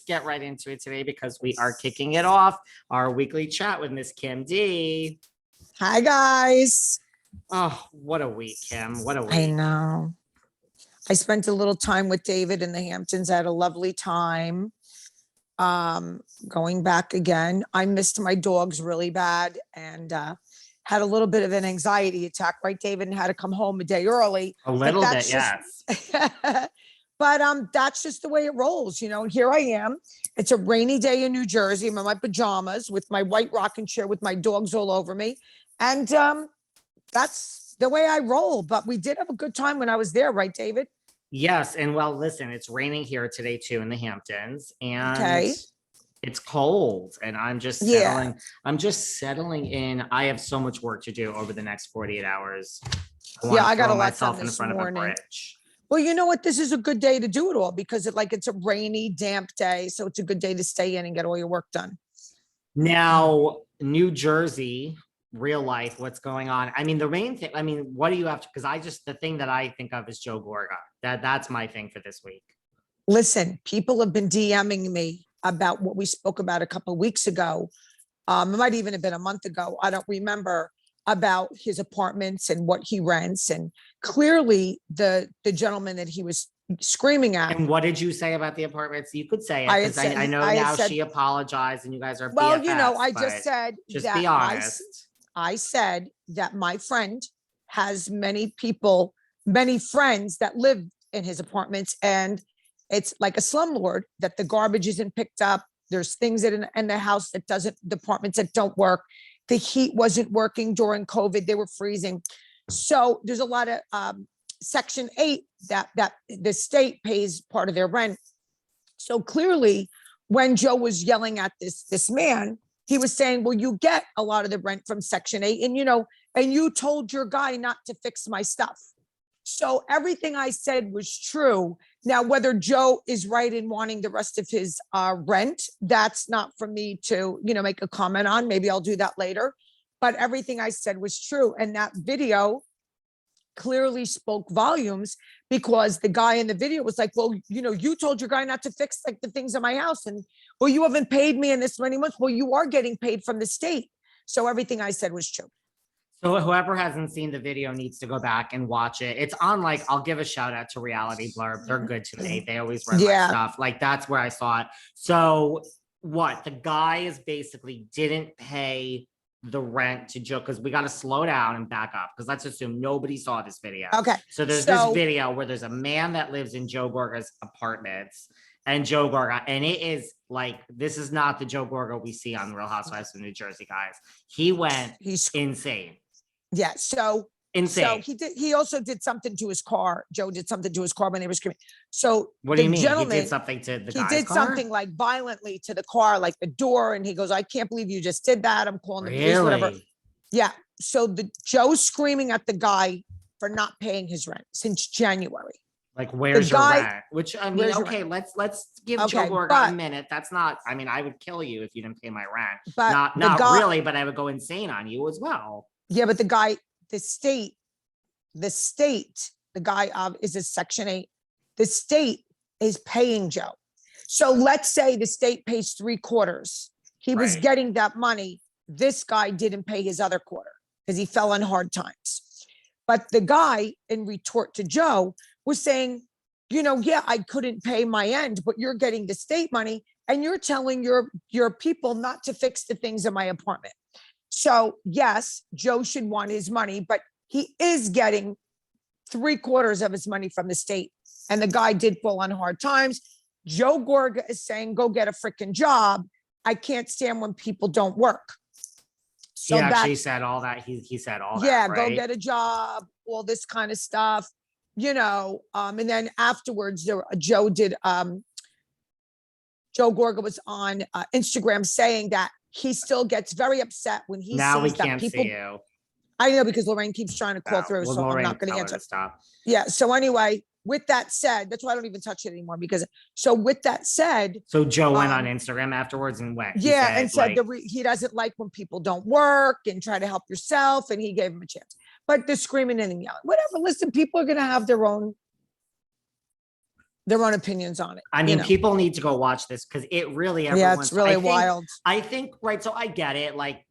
get right into it today because we are kicking it off, our weekly chat with Miss Kim D. Hi, guys. Oh, what a week, Kim. What a week. I know. I spent a little time with David in the Hamptons. I had a lovely time. Going back again. I missed my dogs really bad and had a little bit of an anxiety attack, right, David, and had to come home a day early. A little bit, yes. But that's just the way it rolls, you know. And here I am. It's a rainy day in New Jersey. I'm in my pajamas with my white rocking chair with my dogs all over me. And that's the way I roll. But we did have a good time when I was there, right, David? Yes. And well, listen, it's raining here today too in the Hamptons. And it's cold. And I'm just settling. Yeah. I'm just settling in. I have so much work to do over the next 48 hours. I got a lot done in this front morning. Of a bridge. Well, you know what? This is a good day to do it all because it's a rainy, damp day. So it's a good day to stay in and get all your work done. Now, New Jersey, real life, what's going on? I mean, the main thing, what do you have to, because the thing that I think of is Joe Gorga. That's my thing for this week. Listen, people have been DMing me about what we spoke about a couple of weeks ago. It might even have been a month ago. I don't remember, about his apartments and what he rents. And clearly the gentleman that he was screaming at. And what did you say about the apartments? You could say it because I know now she apologized and you guys are well, BFFs, you know, I just said just that be honest. I said that my friend has many friends that live in his apartments, and it's like a slumlord, that the garbage isn't picked up. There's things in the house that the apartments that don't work. The heat wasn't working during COVID. They were freezing. So there's a lot of Section 8 that the state pays part of their rent. So clearly, when Joe was yelling at this man, he was saying, well, you get a lot of the rent from Section 8. And, and you told your guy not to fix my stuff. So everything I said was true. Now, whether Joe is right in wanting the rest of his rent, that's not for me to, make a comment on. Maybe I'll do that later. But everything I said was true. And that video clearly spoke volumes because the guy in the video was like, well, you told your guy not to fix like the things in my house. And, well, you haven't paid me in this many months. Well, you are getting paid from the state. So everything I said was true. So whoever hasn't seen the video needs to go back and watch it. It's on, I'll give a shout out to Reality Blurb. They're good to me. They always run my stuff. That's where I saw it. So what? The guy is basically didn't pay the rent to Joe, because we got to slow down and back up, because let's assume nobody saw this video. Okay. So there's this video where there's a man that lives in Joe Gorga's apartments, and Joe Gorga, and it is this is not the Joe Gorga we see on Real Housewives of New Jersey, guys. He's insane. Yeah, so insane. So he also did something to his car. Joe did something to his car when they were screaming. So what do you mean? He did something to the guy's car? He did something violently to the car, like the door, and he goes, I can't believe you just did that. I'm calling the police, whatever. Yeah. So Joe's screaming at the guy for not paying his rent since January. Where's your rent? Which okay, let's give Joe Gorga a minute. That's not, I would kill you if you didn't pay my rent. But not really, but I would go insane on you as well. Yeah, but the guy, the state, the guy is a Section 8. The state is paying Joe. So let's say the state pays 3/4. He was getting that money. This guy didn't pay his other quarter because he fell on hard times. But the guy, in retort to Joe, was saying, I couldn't pay my end, but you're getting the state money and you're telling your people not to fix the things in my apartment. So yes, Joe should want his money, but he is getting 3/4 of his money from the state. And the guy did fall on hard times. Joe Gorga is saying, go get a freaking job. I can't stand when people don't work. So he actually said all that. He said all that. Yeah, go get a job, all this kind of stuff, and then afterwards Joe Gorga was on Instagram saying that he still gets very upset when he sees that people. See you. I know, because Lorraine keeps trying to call through, so I'm not going to answer. Stop. Yeah. So anyway, with that said, that's why I don't even touch it anymore, because with that said. So Joe went on Instagram afterwards and went. And said he doesn't like when people don't work and try to help yourself, and he gave him a chance. But the screaming and yelling, whatever. Listen, people are going to have their own their own opinions on it. I mean, people need to go watch this because it really, yeah, it's really wild. I think, right. So I get it. Like,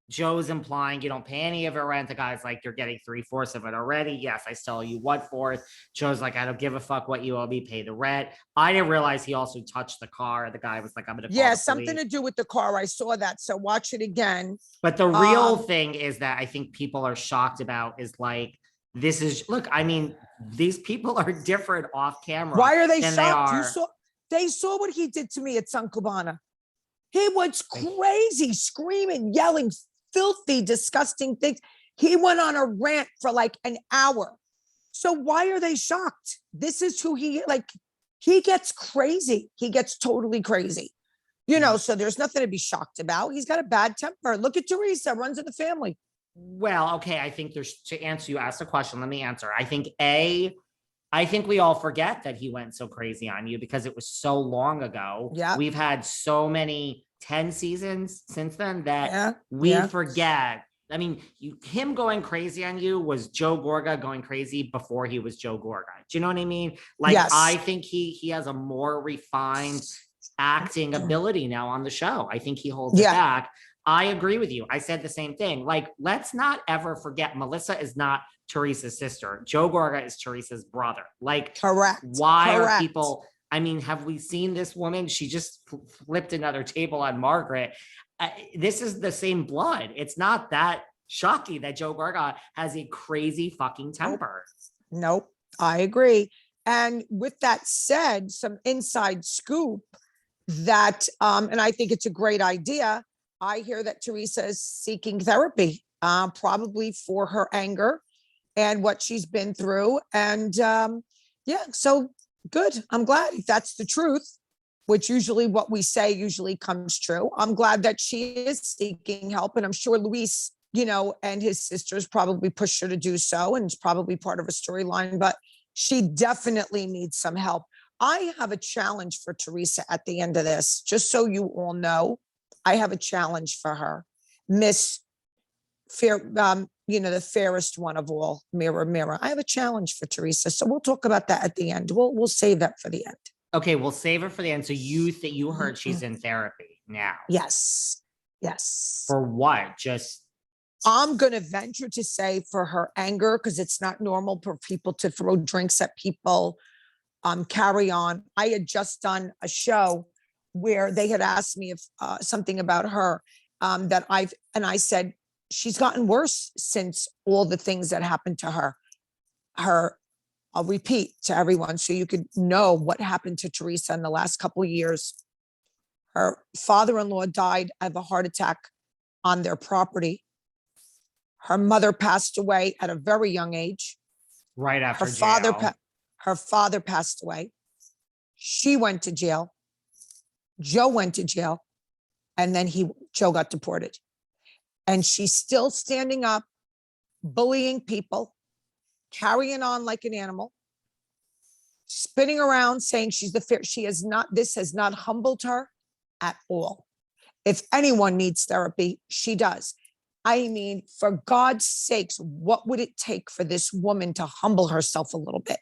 Joe's implying you don't pay any of her rent. The guy's like, you're getting 3/4 of it already. Yes, I still owe you 1/4. Joe's like, I don't give a fuck what you owe me, pay the rent. I didn't realize he also touched the car. The guy was like, I'm gonna call the something police. to do with the car. I saw that. So watch it again. But the real thing is that I think people are shocked about is like, this is, look, I mean, these people are different off camera. Why are they shocked? They saw what he did to me at San Cubana. He was crazy, screaming, yelling, filthy, disgusting things. He went on a rant for like an hour. So why are they shocked? This is who he gets crazy. He gets totally crazy. So there's nothing to be shocked about. He's got a bad temper. Look at Teresa, runs in the family. Well, okay. I think to answer, you asked a question. Let me answer. I think we all forget that he went so crazy on you because it was so long ago. Yeah. We've had so many 10 seasons since then that we forget. I mean, him going crazy on you was Joe Gorga going crazy before he was Joe Gorga. Do you know what I mean? Like, yes. I think he has a more refined acting ability now on the show. I think he holds it back. I agree with you. I said the same thing. Like, let's not ever forget, Melissa is not Teresa's sister. Joe Gorga is Teresa's brother. Like, correct. Why are people, I mean, have we seen this woman? She just flipped another table on Margaret. This is the same blood. It's not that shocking that Joe Gorga has a crazy fucking temper. Nope. I agree. And with that said, some inside scoop that, and I think it's a great idea. I hear that Teresa is seeking therapy, probably for her anger and what she's been through. And so good. I'm glad if that's the truth, which usually what we say usually comes true. I'm glad that she is seeking help. And I'm sure Luis, and his sisters probably pushed her to do so. And it's probably part of a storyline, but she definitely needs some help. I have a challenge for Teresa at the end of this, just so you all know. I have a challenge for her. Miss Fair, the fairest one of all, mirror, mirror. I have a challenge for Teresa. So we'll talk about that at the end. We'll save that for the end. Okay, we'll save it for the end. So you heard she's in therapy now? Yes. For what? I'm going to venture to say for her anger, because it's not normal for people to throw drinks at people, carry on. I had just done a show where they had asked me if something about her I said, she's gotten worse since all the things that happened to her. I'll repeat to everyone so you could know what happened to Teresa in the last couple of years. Her father-in-law died of a heart attack on their property. Her mother passed away at a very young age. Right after her father passed away. She went to jail. Joe went to jail. And then Joe got deported. And she's still standing up, bullying people, carrying on like an animal, spinning around saying she's this has not humbled her at all. If anyone needs therapy, she does. I mean, for God's sakes, what would it take for this woman to humble herself a little bit?